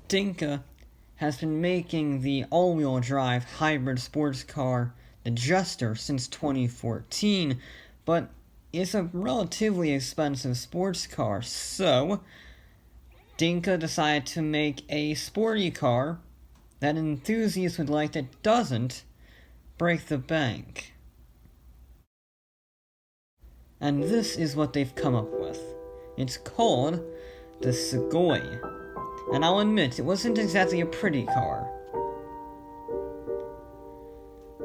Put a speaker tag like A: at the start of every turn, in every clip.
A: Dinka has been making the all-wheel drive hybrid sports car, the Jester, since 2014, but it's a relatively expensive sports car, so Dinka decided to make a sporty car that enthusiasts would like that doesn't break the bank. And this is what they've come up with. It's called the Sugoi. And I'll admit, it wasn't exactly a pretty car.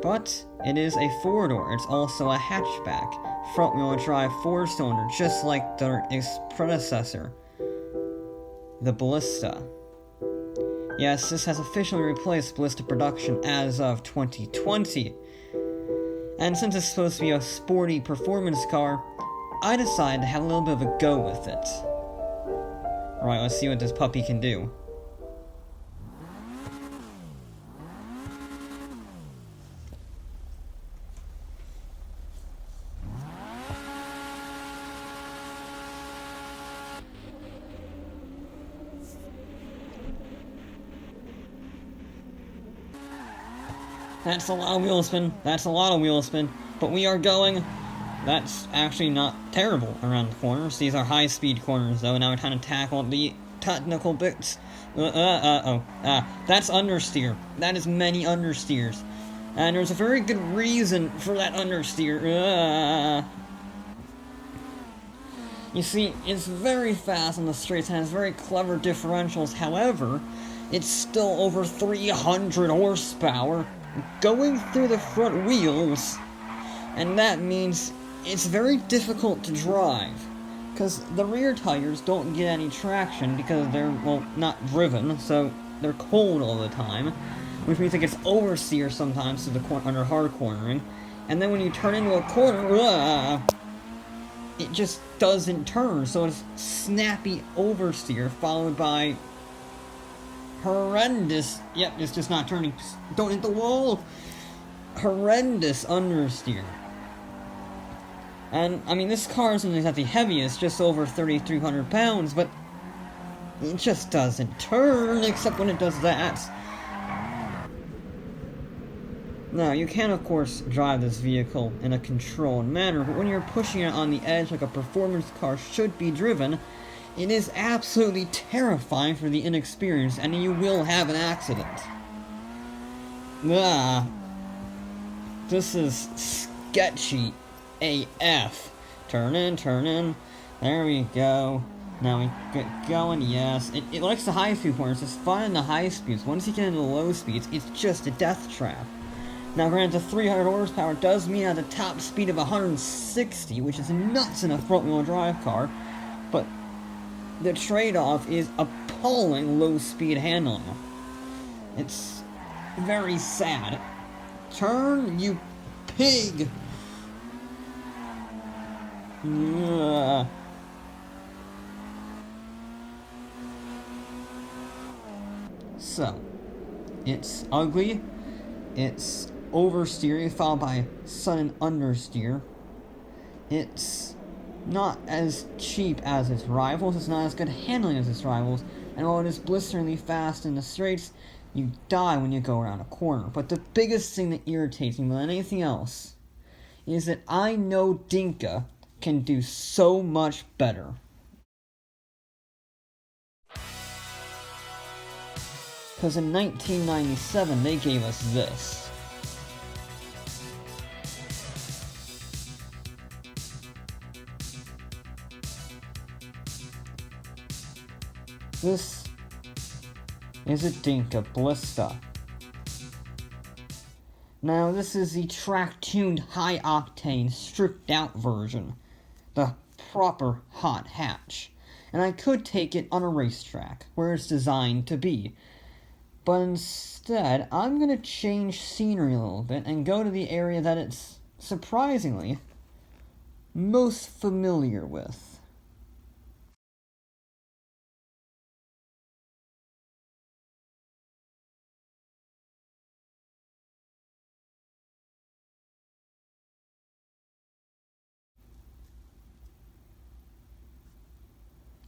A: But it is a four-door. It's also a hatchback. Front-wheel drive four-cylinder, just like its predecessor, the Ballista. Yes, this has officially replaced Ballista production as of 2020. And since it's supposed to be a sporty performance car, I decided to have a little bit of a go with it. Alright, let's see what this puppy can do. That's a lot of wheel spin. That's a lot of wheel spin. But we are going. That's actually not terrible around the corners. These are high-speed corners, though. Now we're trying to tackle the technical bits. That's understeer. That is many understeers. And there's a very good reason for that understeer. You see, it's very fast on the straights and has very clever differentials. However, it's still over 300 horsepower going through the front wheels, and that means it's very difficult to drive, because the rear tires don't get any traction because they're, well, not driven, so they're cold all the time, which means it gets oversteer sometimes to the under hard cornering, and then when you turn into a corner, it just doesn't turn, so it's snappy oversteer followed by horrendous, yep, it's just not turning, don't hit the wall, horrendous understeer. And, I mean, this car isn't exactly heavy, it's just over 3,300 pounds, but it just doesn't turn, except when it does that. Now, you can, of course, drive this vehicle in a controlled manner, but when you're pushing it on the edge like a performance car should be driven, it is absolutely terrifying for the inexperienced, and you will have an accident. This is sketchy AF. Turn in. There we go. Now we get going, yes. It likes the high speed corners. It's fine in the high speeds. Once you get into the low speeds, it's just a death trap. Now, granted, the 300 horsepower does mean at a top speed of 160, which is nuts in a front-wheel drive car, but the trade-off is appalling low-speed handling. It's very sad. Turn, you pig! Ugh. So, it's ugly, it's oversteer followed by sudden understeer. It's not as cheap as its rivals, it's not as good handling as its rivals, and while it is blisteringly fast in the straights, you die when you go around a corner. But the biggest thing that irritates me more than anything else is that I know Dinka can do so much better. Because in 1997, they gave us this. This is a Dinka Ballista. Now, this is the track-tuned, high-octane, stripped-out version. The proper hot hatch. And I could take it on a racetrack, where it's designed to be. But instead, I'm gonna change scenery a little bit and go to the area that it's, surprisingly, most familiar with.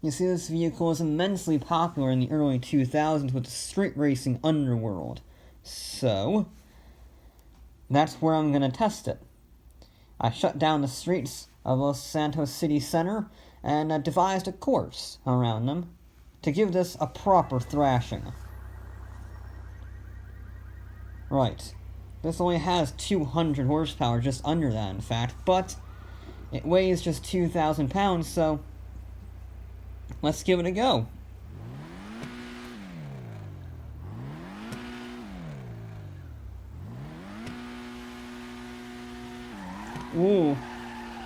A: You see, this vehicle was immensely popular in the early 2000s with the street racing underworld. So, that's where I'm going to test it. I shut down the streets of Los Santos City Center and devised a course around them to give this a proper thrashing. Right. This only has 200 horsepower, just under that in fact, but it weighs just 2,000 pounds, so let's give it a go. Ooh.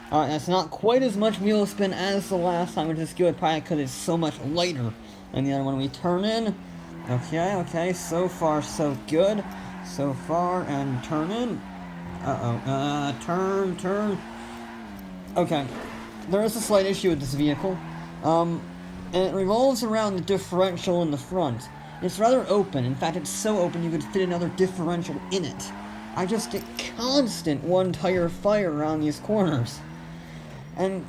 A: Alright, that's not quite as much wheel spin as the last time, which is good, probably because it's so much lighter than the other one. We turn in. Okay, so far so good. So far, and turn in. Turn. Okay, there is a slight issue with this vehicle. And it revolves around the differential in the front. It's rather open. In fact, it's so open you could fit another differential in it. I just get constant one-tire fire around these corners. And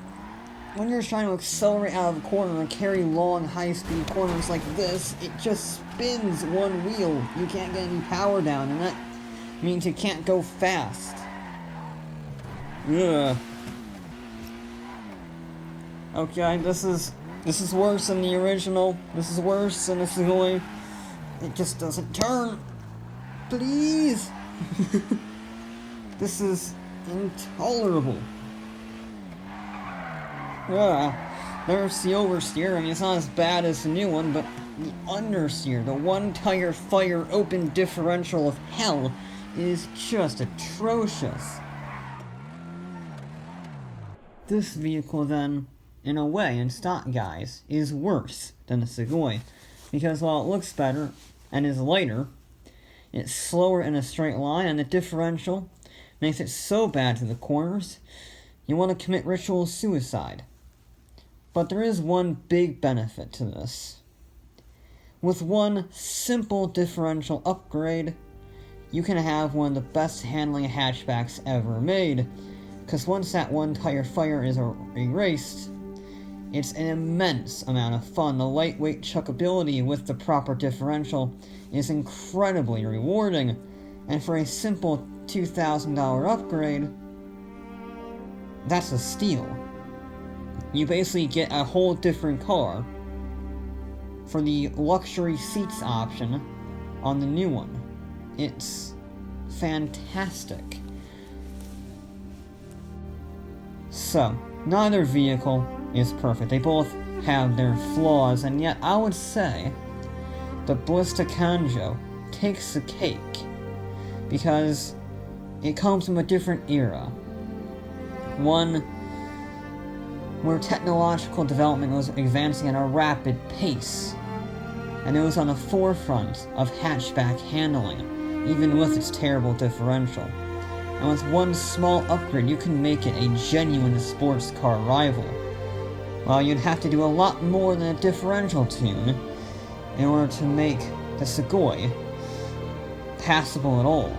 A: when you're trying to accelerate out of a corner and carry long, high-speed corners like this, it just spins one wheel. You can't get any power down, and that means you can't go fast. Ugh. Okay, this is worse than the original. This is worse than the Sugoi. It just doesn't turn. Please! This is intolerable. There's the oversteer. I mean, it's not as bad as the new one, but the understeer, the one-tire fire open differential of hell, is just atrocious. This vehicle, then, in a way, in stock guise, is worse than the Sugoi, because while it looks better and is lighter, it's slower in a straight line, and the differential makes it so bad to the corners, you want to commit ritual suicide. But there is one big benefit to this. With one simple differential upgrade, you can have one of the best handling hatchbacks ever made, because once that one-tire fire is erased, it's an immense amount of fun. The lightweight chuckability with the proper differential is incredibly rewarding, and for a simple $2,000 upgrade, that's a steal. You basically get a whole different car for the luxury seats option on the new one. It's fantastic. So, neither vehicle is perfect. They both have their flaws, and yet I would say the Ballista Kanjo takes the cake because it comes from a different era. One where technological development was advancing at a rapid pace, and it was on the forefront of hatchback handling, even with its terrible differential. And with one small upgrade, you can make it a genuine sports car rival. While you'd have to do a lot more than a differential tune in order to make the Sugoi passable at all.